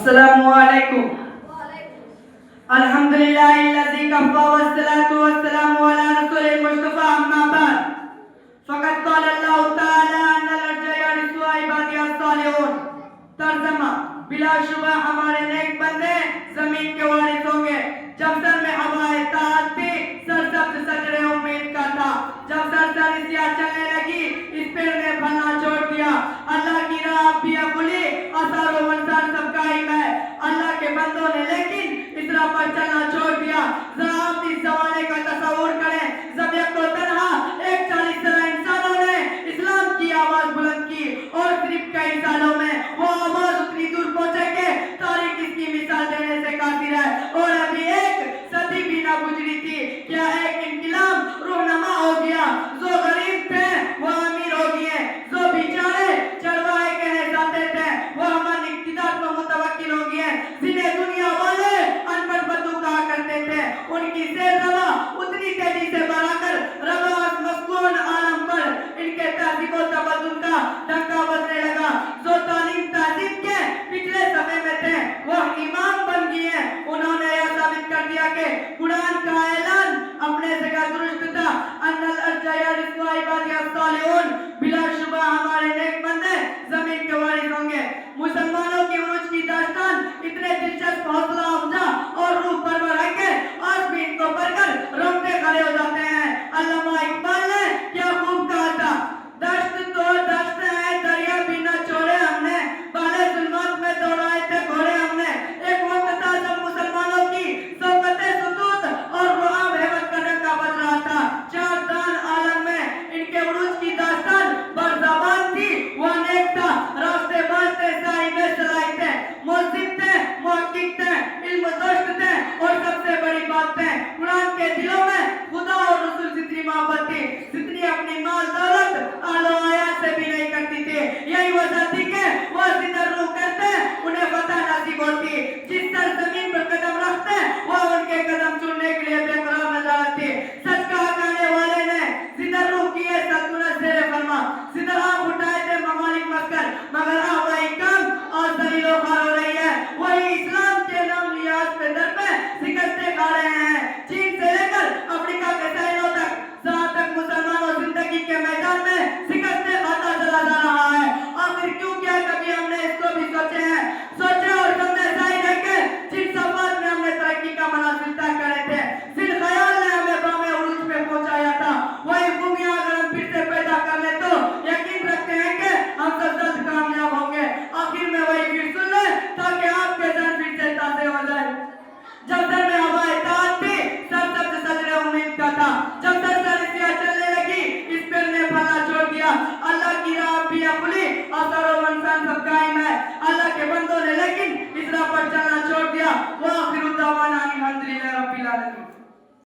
السلام علیکم. الحمدللہ کفا والصلاة والسلام علی رسول المصطفى اما بعد فقد قال اللہ تعالی ان الارض یرثها عبادی الصالحون. ترجمہ: بلا شبہ ہمارے نیک بندے زمین کے وارث ہوں گے. جب سر میں ہوائے طاعت تھی، سرسبز شجرے امید کا تھا. جب سرسری سیاہ چلنے لگی، اس پیڑ نے پھلنا چھوڑ دیا. اللہ کی راہ اب بھی کھلی، آثار و منظر سب قائم ہے. اللہ کے بندوں نے لیکن اس راہ پر چلنا چھوڑ دیا. ذرا آپ اس زمانے کا تصور کریں